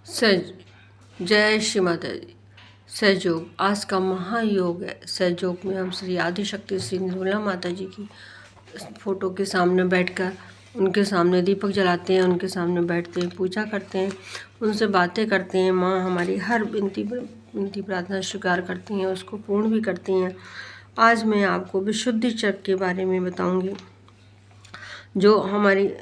सज जय श्री माता दी। सहयोग आज का महायोग है। सहयोग में हम श्री आदिशक्ति श्री निर्मला माता जी की फोटो के सामने बैठकर उनके सामने दीपक जलाते हैं, उनके सामने बैठते हैं, पूजा करते हैं, उनसे बातें करते हैं। माँ हमारी हर विनती प्रार्थना स्वीकार करती हैं, उसको पूर्ण भी करती हैं। आज मैं आपको विशुद्धि चक्र के बारे में बताऊंगी, जो हमारी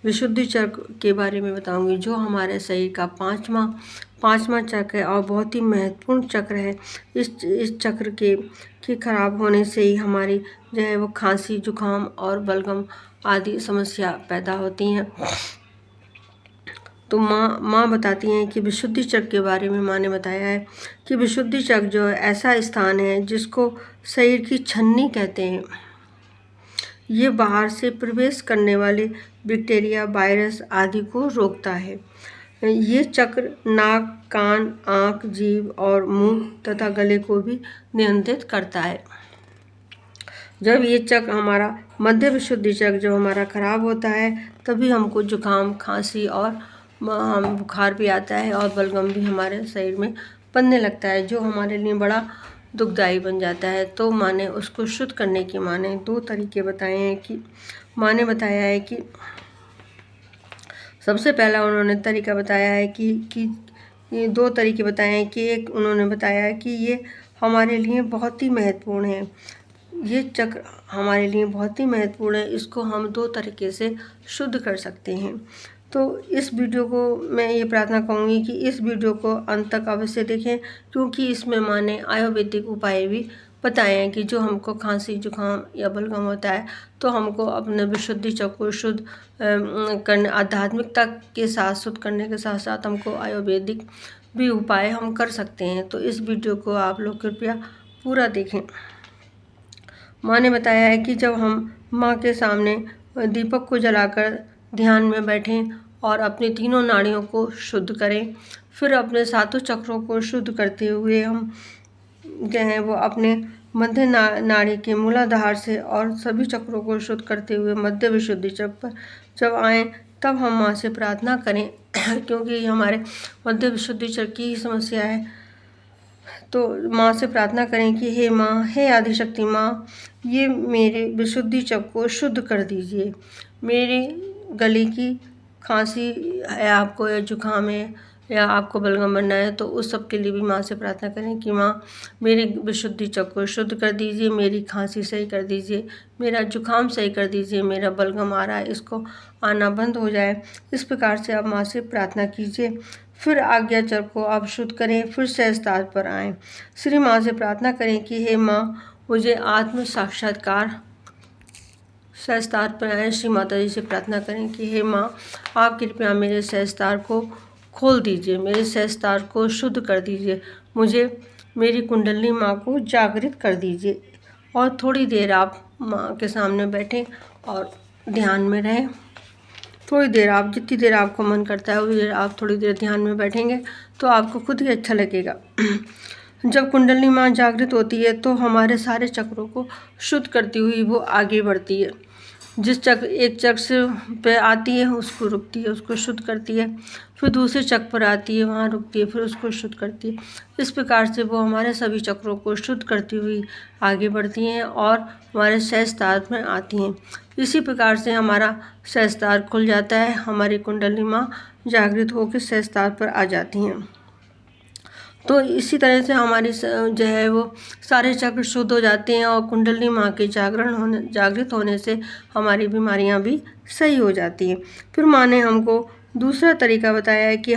विशुद्धि चक्र के बारे में बताऊंगी, जो हमारे शरीर का पांचवा चक्र है और बहुत ही महत्वपूर्ण चक्र है। इस चक्र के खराब होने से ही हमारी जो है वो खांसी, जुकाम और बलगम आदि समस्या पैदा होती हैं। तो माँ बताती हैं कि विशुद्धि चक्र के बारे में माँ ने बताया है कि विशुद्धि चक्र जो है ऐसा स्थान है जिसको शरीर की छन्नी कहते हैं। ये बाहर से प्रवेश करने वाले बैक्टीरिया, वायरस आदि को रोकता है। ये चक्र नाक, कान, आँख, जीभ और मुंह तथा गले को भी नियंत्रित करता है। जब ये चक्र हमारा मध्य विशुद्धि चक्र जो हमारा खराब होता है, तभी हमको जुकाम, खांसी और बुखार भी आता है और बलगम भी हमारे शरीर में बनने लगता है, जो हमारे लिए बड़ा दुखदायी बन जाता है। तो माँ ने उसको शुद्ध करने की माँ ने 2 तरीके बताए हैं कि माँ ने बताया है कि सबसे पहला उन्होंने तरीका बताया है कि ये 2 तरीके बताए हैं कि एक उन्होंने बताया है कि ये हमारे लिए बहुत ही महत्वपूर्ण है। ये चक्र हमारे लिए बहुत ही महत्वपूर्ण है, इसको हम 2 तरीके से शुद्ध कर सकते हैं। तो इस वीडियो को मैं ये प्रार्थना करूँगी कि इस वीडियो को अंत तक अवश्य देखें, क्योंकि इसमें माँ ने आयुर्वेदिक उपाय भी बताए हैं कि जो हमको खांसी, जुकाम या बलगम होता है तो हमको अपने विशुद्धि चक्र को शुद्ध करने, आध्यात्मिकता के साथ शुद्ध करने के साथ साथ हमको आयुर्वेदिक भी उपाय हम कर सकते हैं। तो इस वीडियो को आप लोग कृपया पूरा देखें। माँ ने बताया है कि जब हम माँ के सामने दीपक को जलाकर ध्यान में बैठें और अपनी तीनों नाड़ियों को शुद्ध करें, फिर अपने 7 चक्रों को शुद्ध करते हुए हम जो है वो अपने मध्य नाड़ी के मूलाधार से और सभी चक्रों को शुद्ध करते हुए मध्य विशुद्धि चक्र पर जब आएँ तब हम माँ से प्रार्थना करें क्योंकि ये हमारे मध्य विशुद्धि चक्र की ही समस्या है। तो माँ से प्रार्थना करें कि हे माँ, हे आदिशक्ति माँ, ये मेरे विशुद्धि चक्र को शुद्ध कर दीजिए। मेरे गले की खांसी है आपको, या जुकाम है, या आपको बलगम बनना है, तो उस सब के लिए भी माँ से प्रार्थना करें कि माँ मेरे विशुद्धि चक्र को शुद्ध कर दीजिए, मेरी खांसी सही कर दीजिए, मेरा जुकाम सही कर दीजिए, मेरा बलगम आ रहा है इसको आना बंद हो जाए। इस प्रकार से आप माँ से प्रार्थना कीजिए। फिर आज्ञा चक्र को आप शुद्ध करें, फिर सहस्त्रार पर आएँ। श्री माँ से प्रार्थना करें कि हे माँ, मुझे आत्म साक्षात्कार सहस्त्रार पर आए। श्री माता जी से प्रार्थना करें कि हे माँ, आप कृपया मेरे सहस्त्रार को खोल दीजिए, मेरे सहस्त्रार को शुद्ध कर दीजिए, मुझे मेरी कुंडली माँ को जागृत कर दीजिए। और थोड़ी देर आप माँ के सामने बैठें और ध्यान में रहें। थोड़ी देर आप, जितनी देर आपको मन करता है उतनी देर आप थोड़ी देर ध्यान में बैठेंगे तो आपको खुद ही अच्छा लगेगा। जब कुंडली माँ जागृत होती है तो हमारे सारे चक्रों को शुद्ध करती हुई वो आगे बढ़ती है। जिस चक्र एक चक्र से पे आती है उसको रुकती है, उसको शुद्ध करती है, फिर दूसरे चक्र पर आती है, वहाँ रुकती है, फिर उसको शुद्ध करती है। इस प्रकार से वो हमारे सभी चक्रों को शुद्ध करती हुई आगे बढ़ती हैं और हमारे सहस्त्रार में आती हैं। इसी प्रकार से हमारा सहस्त्रार खुल जाता है, हमारी कुंडली माँ जागृत होकर सहस्त्रार पर आ जाती हैं। तो इसी तरह से हमारी जो है वो सारे चक्र शुद्ध हो जाते हैं और कुंडली माँ के जागृत होने से हमारी बीमारियाँ भी सही हो जाती हैं। फिर माँ ने हमको दूसरा तरीका बताया है कि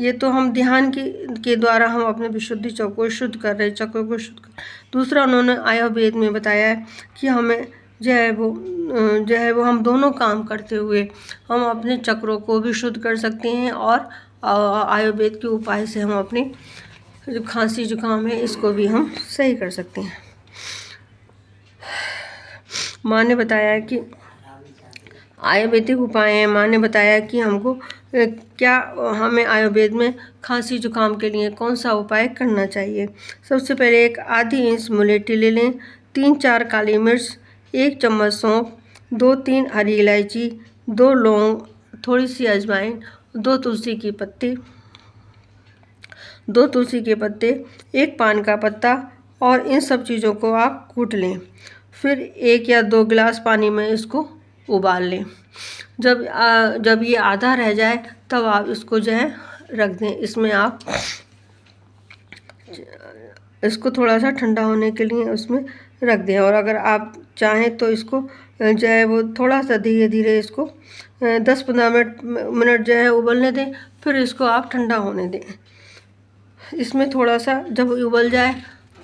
ये तो हम ध्यान के द्वारा हम अपने विशुद्धि चक्र को शुद्ध कर रहे, चक्र को शुद्ध कर। दूसरा उन्होंने आयुर्वेद में बताया है कि हमें जो है वो हम दोनों काम करते हुए हम अपने चक्रों को भी शुद्ध कर सकते हैं और आयुर्वेद के उपाय से हम अपनी जो खांसी जुकाम है इसको भी हम सही कर सकते हैं। माँ ने बताया है कि आयुर्वेदिक उपाय हैं। माँ ने बताया कि हमको क्या हमें आयुर्वेद में खांसी जुकाम के लिए कौन सा उपाय करना चाहिए। सबसे पहले 1 आधी इंच मुलेठी ले लें, 3-4 काली मिर्च, 1 चम्मच सौंफ, 2-3 हरी इलायची, 2 लौंग, थोड़ी सी अजवाइन, 2 तुलसी की पत्ती, 2 तुलसी के पत्ते, 1 पान का पत्ता और इन सब चीज़ों को आप कूट लें। फिर 1 या 2 गिलास पानी में इसको उबाल लें। जब ये आधा रह जाए तब आप इसको जो है रख दें। इसमें आप इसको थोड़ा सा ठंडा होने के लिए उसमें रख दें, और अगर आप चाहें तो इसको जो है वो थोड़ा सा धीरे धीरे इसको 10-15 मिनट जो है उबलने दें। फिर इसको आप ठंडा होने दें। इसमें थोड़ा सा जब उबल जाए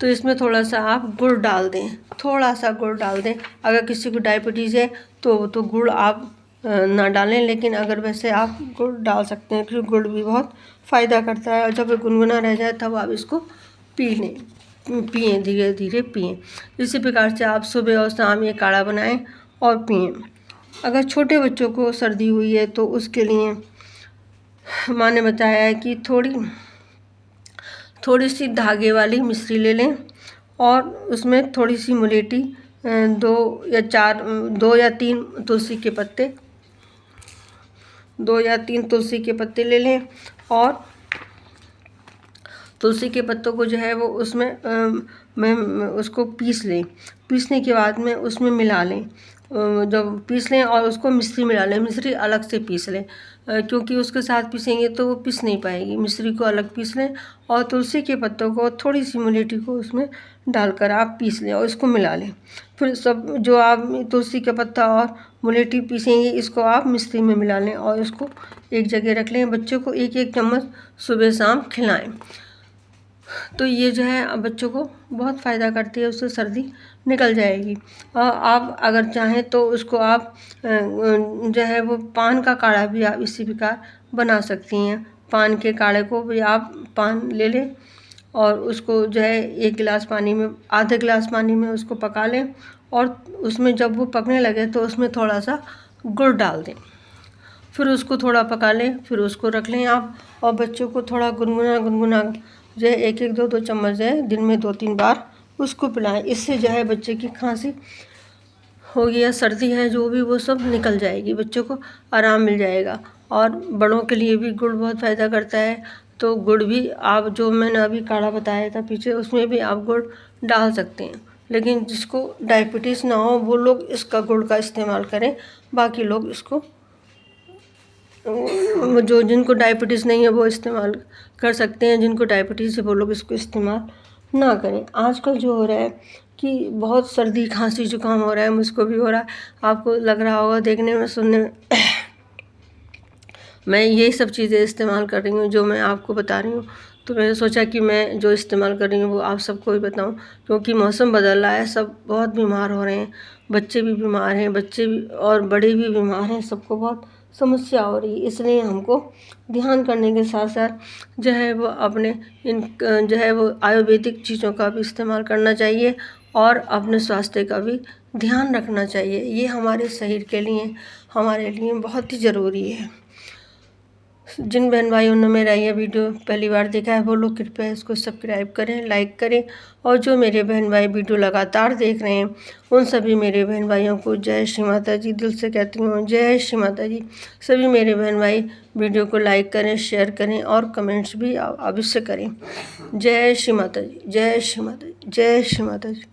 तो इसमें थोड़ा सा आप गुड़ डाल दें, थोड़ा सा गुड़ डाल दें। अगर किसी को डायबिटीज़ है तो गुड़ आप ना डालें, लेकिन अगर वैसे आप गुड़ डाल सकते हैं क्योंकि गुड़ भी बहुत फ़ायदा करता है। और जब गुनगुना रह जाए तब आप इसको पिएं, धीरे धीरे पिएं। इसी प्रकार से आप सुबह और शाम ये काढ़ा बनाएं और पिएं। अगर छोटे बच्चों को सर्दी हुई है तो उसके लिए माँ ने बताया है कि थोड़ी सी धागे वाली मिश्री ले लें और उसमें थोड़ी सी मुलेठी, 2 या 3 तुलसी के पत्ते, 2 या 3 तुलसी के पत्ते ले लें और तुलसी के पत्तों को जो है वो में उसको पीस लें। पीसने के बाद में उसमें मिला लें। जब पीस लें और उसको मिश्री मिला लें, मिश्री अलग से पीस लें क्योंकि उसके साथ पीसेंगे तो वो पीस नहीं पाएगी। मिश्री को अलग पीस लें और तुलसी के पत्तों को थोड़ी सी मुलेठी को उसमें डालकर आप पीस लें और इसको मिला लें। फिर सब जो आप तुलसी का पत्ता और मुलेठी पीसेंगे इसको आप मिश्री में मिला लें और इसको एक जगह रख लें। बच्चों को 1-1 चम्मच सुबह शाम खिलाएं। तो ये जो है बच्चों को बहुत फ़ायदा करती है, उससे सर्दी निकल जाएगी। और आप अगर चाहें तो उसको आप जो है वो पान का काढ़ा भी आप इसी प्रकार बना सकती हैं। पान के काढ़े को भी आप पान ले लें और उसको जो है 1 गिलास पानी में, आधे गिलास पानी में उसको पका लें और उसमें जब वो पकने लगे तो उसमें थोड़ा सा गुड़ डाल दें। फिर उसको थोड़ा पका लें, फिर उसको रख लें आप और बच्चों को थोड़ा गुनगुना जो है 1-1, 2-2 चम्मच जो है दिन में 2-3 बार उसको पिलाएं। इससे जो है बच्चे की खांसी होगी या सर्दी है जो भी वो सब निकल जाएगी, बच्चों को आराम मिल जाएगा। और बड़ों के लिए भी गुड़ बहुत फ़ायदा करता है, तो गुड़ भी आप जो मैंने अभी काढ़ा बताया था पीछे उसमें भी आप गुड़ डाल सकते हैं। लेकिन जिसको डायबिटीज़ ना हो वो लोग इसका गुड़ का इस्तेमाल करें, बाकी लोग इसको जो जिनको डायबिटीज़ नहीं है वो इस्तेमाल कर सकते हैं। जिनको डायबिटीज़ है वो लोग इसको इस्तेमाल ना करें। आजकल जो हो रहा है कि बहुत सर्दी खांसी जुकाम हो रहा है, मुझको भी हो रहा है, आपको लग रहा होगा देखने में सुनने में मैं यही सब चीज़ें इस्तेमाल कर रही हूँ जो मैं आपको बता रही हूँ। तो मैंने सोचा कि मैं जो इस्तेमाल कर रही हूँ वो आप सबको भी बताऊँ, क्योंकि मौसम बदल रहा है, सब बहुत बीमार हो रहे हैं, बच्चे भी बीमार हैं, बच्चे भी और बड़े भी बीमार हैं, सबको बहुत समस्या हो रही है। इसलिए हमको ध्यान करने के साथ साथ जो है वो अपने जो है वो आयुर्वेदिक चीज़ों का भी इस्तेमाल करना चाहिए और अपने स्वास्थ्य का भी ध्यान रखना चाहिए। ये हमारे शरीर के लिए, हमारे लिए बहुत ही ज़रूरी है। जिन बहन भाइयों ने मेरा ये वीडियो पहली बार देखा है वो लोग कृपया इसको सब्सक्राइब करें, लाइक करें, और जो मेरे बहन भाई वीडियो लगातार देख रहे हैं उन सभी मेरे बहन भाइयों को जय श्री माता जी दिल से कहती हूँ, जय श्री माता जी। सभी मेरे बहन भाई वीडियो को लाइक करें, शेयर करें और कमेंट्स भी अवश्य करें। जय श्री माता जी, जय श्री माता जी, जय श्री माता जी।